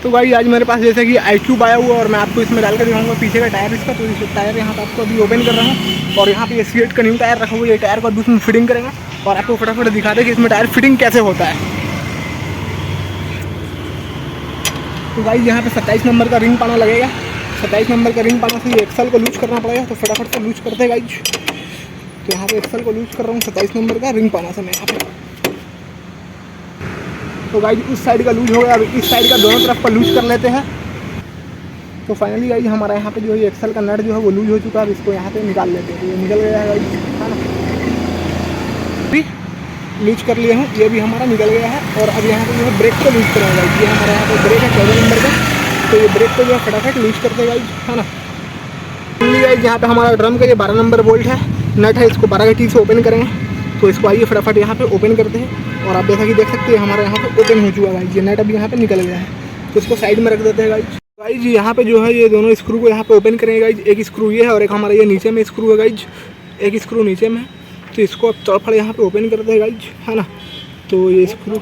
तो भाई आज मेरे पास जैसे कि iQube आया हुआ और मैं आपको इसमें डाल कर दिखाऊंगा पीछे का टायर इसका। तो इस टायर यहाँ पे आपको अभी ओपन कर रहा हूँ और यहाँ पे ये सीएट का न्यू टायर रखा हुआ है। ये टायर को अभी उसमें फिटिंग करेंगे और आपको फटाफट दिखा दें कि इसमें टायर फिटिंग कैसे होता है। तो भाई यहाँ पे 27 नंबर का रिंग पाना लगेगा। 27 नंबर का रिंग पाना से ये एक्सल को लूज करना पड़ेगा। तो फटाफट से लूज करते हैं गाइज। तो यहाँ पे एक्सल को लूज कर रहा हूँ 27 नंबर का रिंग पाना से मैं यहाँ पे। तो गाइज उस साइड का लूज हो गया, अभी इस साइड का दोनों तरफ का लूज कर लेते हैं। तो फाइनली गाइज हमारा यहाँ पे जो है एक्सल का नट जो है वो लूज हो चुका है। अब इसको यहाँ पे निकाल लेते हैं। तो ये निकल गया है गाइज, है ना, भी लूज कर लिए हूँ, ये भी हमारा निकल गया है। और अब यहाँ पे जो है ब्रेक को लूज करेंगे गाइज। ये हमारा यहाँ पे ब्रेक है 14 नंबर का। तो ये ब्रेक को जो है फटाफट लूज करते गाइज, है ना। फाइनली गाइज यहाँ पे हमारा ड्रम का ये 12 नंबर बोल्ट है, नट है, इसको 12 की टी से ओपन करेंगे। तो इसको आइए फटाफट यहाँ पे ओपन करते हैं। और आप जैसा कि देख सकते हैं हमारा यहाँ पे ओपन हो चुका है गाइज। ये नट अभी यहाँ पे निकल गया है। तो इसको साइड में रख देते हैं गाइज। गाइज यहाँ पे जो है ये दोनों स्क्रू को यहाँ पे ओपन करेंगे गाइज। एक स्क्रू ये है और एक हमारा ये नीचे में स्क्रू है गाइज। एक स्क्रू नीचे में है। तो इसको अब चौफड़ यहाँ पे ओपन करते हैं गाइज, है ना। तो ये स्क्रू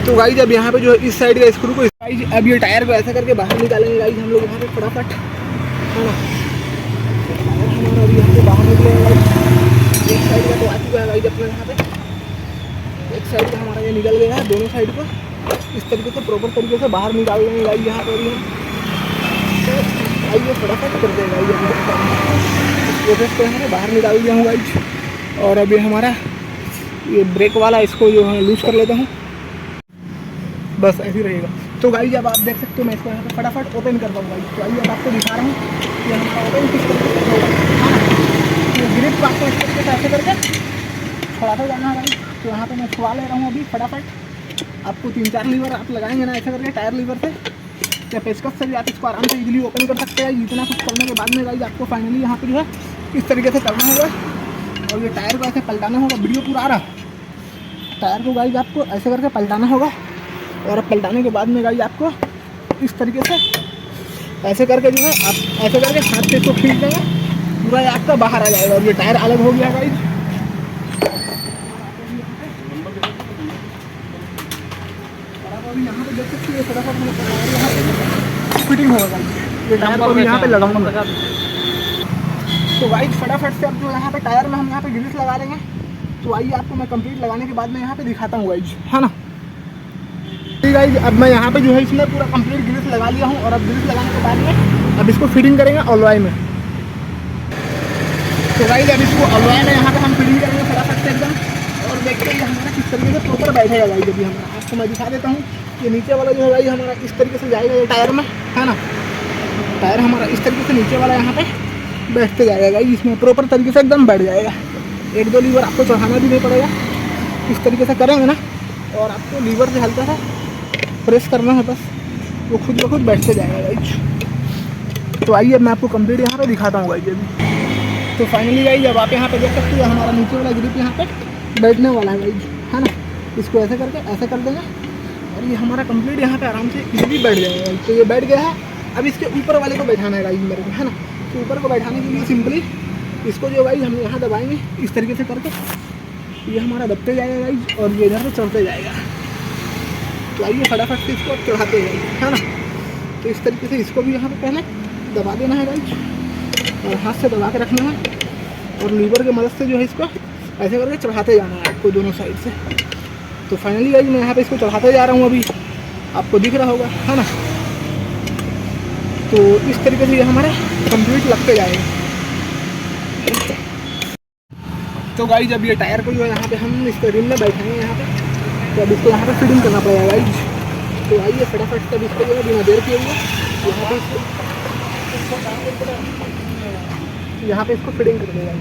तो गाइज अब यहाँ पे जो है इस साइड का स्क्रू को गाइज अब ये टायर को ऐसा करके बाहर निकालेंगे गाइज हम लोग यहाँ पे फटाफट, है ना। हमारा अभी यहाँ पे बाहर निकलेगा गाइज। एक साइड का तो आ चुका है गाइज अपना यहाँ पे। एक साइड का हमारा ये निकल गया है। दोनों साइड को इस तरीके से प्रॉपर तरीके से बाहर निकाल लेंगे गाइज यहाँ पर। तो आइए फटाफट कर देगा इस प्रोसेस को हमने बाहर निकाल दिया हूँ गाइज। और अभी हमारा ये ब्रेक वाला इसको जो है लूज कर लेता हूँ, बस ऐसे ही रहेगा। तो गाइज अब आप देख सकते हो मैं इसको यहाँ पे फटाफट ओपन करता हूँ गाइज। तो आइए अब आपको दिखा रहा हूँ कि हमारा ओपन किस तरीके से होगा, है ना। ये ग्रिप को आपको इस तरीके से ऐसे करके छुड़ाते जाना है गाइज। तो यहाँ पे मैं छुड़ा ले रहा हूँ अभी फटाफट। आपको 3-4 लीवर आप लगाएंगे ना ऐसे करके टायर लीवर से या पेचकस से भी आप इसको आराम से इजीली ओपन कर सकते हैं। इतना कुछ करने के बाद में गाइज आपको फाइनली यहाँ पे जो है इस तरीके से करना होगा और ये टायर को ऐसे पलटाना होगा। वीडियो पूरा आ रहा, टायर को गाइज आपको ऐसे करके पलटाना होगा। और अब पलटाने के बाद में गाइज आपको इस तरीके से ऐसे करके जो है आप ऐसे करके हाथ से इसको खींच देंगे, पूरा आपका बाहर आ जाएगा और ये टायर अलग हो गया गाइज। यहाँ पे देख सकते हैं फटाफट फिटिंग होगा गाइज। ये टायर को भी यहाँ पे लगाऊंगा। तो गाइज फटाफट से अब जो यहाँ पे टायर में हम यहाँ पे ग्रीस लगा लेंगे। तो आइए आपको मैं कंप्लीट लगाने के बाद में यहाँ पे दिखाता हूँ गाइज, है ना। गाइज अब मैं यहाँ पे जो है इसमें पूरा कंप्लीट ग्रीस लगा लिया हूँ। और अब ग्रीस लगाने के बाद में अब इसको फिटिंग करेंगे अलॉय में। तो गाइज अब इसको अलॉय में यहाँ पे हम फिटिंग करेंगे फटाफट से एकदम। और देखते हैं हमारा किस तरीके से प्रॉपर बैठेगा गाइज। अभी हमारा आपको मैं दिखा देता हूँ कि नीचे वाला जो है गाइज हमारा इस तरीके से जाएगा ये टायर में, है ना। टायर हमारा इस तरीके से नीचे वाला यहाँ पे बैठते जाएगा गाइज। इसमें प्रॉपर तरीके से एकदम बैठ जाएगा। 1-2 लीवर आपको चढ़ाना भी नहीं पड़ेगा। इस तरीके से करेंगे ना और आपको लीवर से हल्का सा प्रेस करना है, बस वो खुद ब खुद बैठते जाएगा गाइज। तो आइए मैं आपको कंप्लीट यहाँ पे दिखाता हूँ गाइज अभी। तो फाइनली गाइज अब आप यहाँ पे देख सकते हो हमारा नीचे वाला ग्रिप यहाँ पे बैठने वाला है गाइज, है ना। इसको ऐसे करके ऐसे कर देंगे और ये हमारा कंप्लीट यहाँ पे आराम से इजीली बैठ जाएगा गाइज। तो ये बैठ गया है। अब इसके ऊपर वाले को बैठाना है गाइज मेरे को, है ना। तो ऊपर को बैठाने के लिए सिंपली इसको जो गाइज हम यहाँ दबाएंगे इस तरीके से करके ये हमारा दबते जाएगा गाइज और ये इधर से चढ़ते जाएगा। तो आइए फटाफट से इसको चढ़ाते हैं, है ना। तो इस तरीके से इसको भी यहाँ पे पहले दबा देना है गाइज और हाथ से दबा के रखना है और लीवर की मदद से जो है इसको ऐसे करके चढ़ाते जाना है आपको दोनों साइड से। तो फाइनली गाइज मैं यहाँ पे इसको चढ़ाते जा रहा हूँ, अभी आपको दिख रहा होगा, है ना। तो इस तरीके से ये हमारे कंप्लीट लगते जाएगा। तो गाइज अब ये टायर को जो है यहाँ पे हम इस रिम में बैठाएंगे यहाँ पे। तो अब इसको यहाँ पे फिटिंग करना पड़ेगा गाइज। तो आइए फटाफट से इसको जो है बिना देर किए हुए यहाँ पे इसको फिटिंग कर देगा।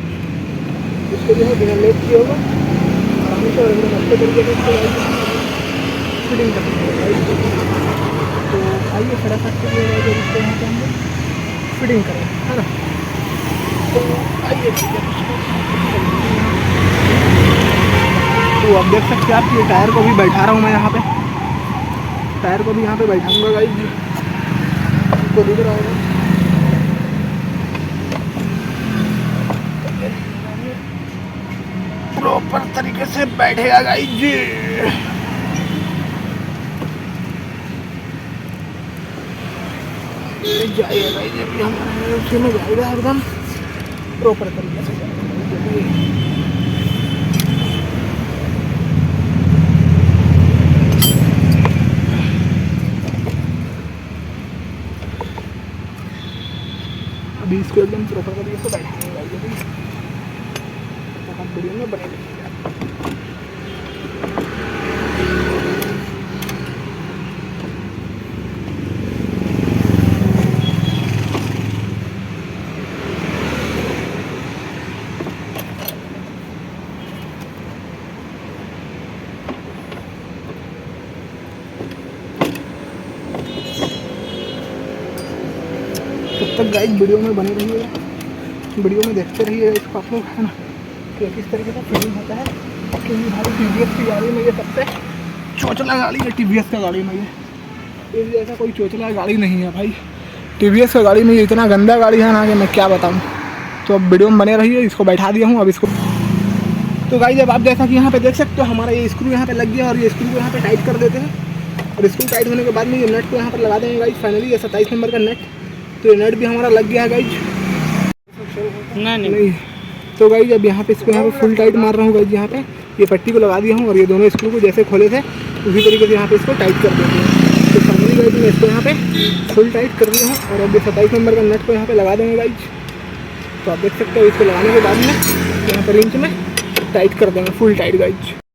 इसको जो है बिना लेट किए होगा आराम से और एकदम अच्छे तरीके से इसको फिटिंग कर देगा। तो आइए फटाफट से जो है इसको यहाँ पे हम फिटिंग करें, है ना। तो आइए तो अब देख सकते हैं आप ये टायर को भी बैठा रहा हूँ मैं यहाँ पे। टायर को भी यहाँ पे बैठाऊंगा गाइज, आपको दिख रहा होगा। प्रॉपर तरीके से बैठेगा गाइज। जाएगा गाइज, अभी हमारे उसी में जाएगा एकदम प्रॉपर तरीके से। अभी इसको एकदम प्रॉपर तरीके से बैठाएंगे गाइज, अभी बहुत वीडियो में बने रहेंगे। तब तक गाइस वीडियो में बने रहिए, वीडियो में देखते रहिए इसको आप लोग, है ना, कि किस तरीके का फीलिंग होता है। क्योंकि भाई TVS की गाड़ी में ये सबसे चोचला गाड़ी है, TVS का गाड़ी में ये जैसा कोई चोचला गाड़ी नहीं है भाई। TVS का गाड़ी में ये इतना गंदा गाड़ी है ना कि मैं क्या बताऊँ। तो अब वीडियो में बने रहिए, इसको बैठा दिया हूँ अब इसको। तो गाइस अब आप जैसा कि यहाँ पे देख सकते हो हमारा ये स्क्रू यहाँ पे लग गया, और ये स्क्रू को यहाँ पे टाइट कर देते हैं। और स्क्रू टाइट होने के बाद में ये नट को यहाँ पर लगा देंगे गाइस फाइनली। ये 27 नंबर का नट, तो ये नट भी हमारा लग गया है गाइज। नहीं तो गाइज अब यहाँ पे इसको यहाँ पे फुल टाइट मार रहा हूँ गाइज। यहाँ पे ये पट्टी को लगा दिया हूँ और ये दोनों स्क्रू को जैसे खोले थे उसी तरीके से यहाँ पे इसको टाइट कर देते हैं। तो फाइनली गाइज मैं इसको यहाँ पे फुल टाइट कर दिया हूँ, और अब ये 27 नंबर का नट को यहाँ पे लगा देंगे गाइज। तो आप देख सकते हो इसको लगाने के बाद में यहाँ पर रिंच में टाइट कर देंगे फुल टाइट गाइज।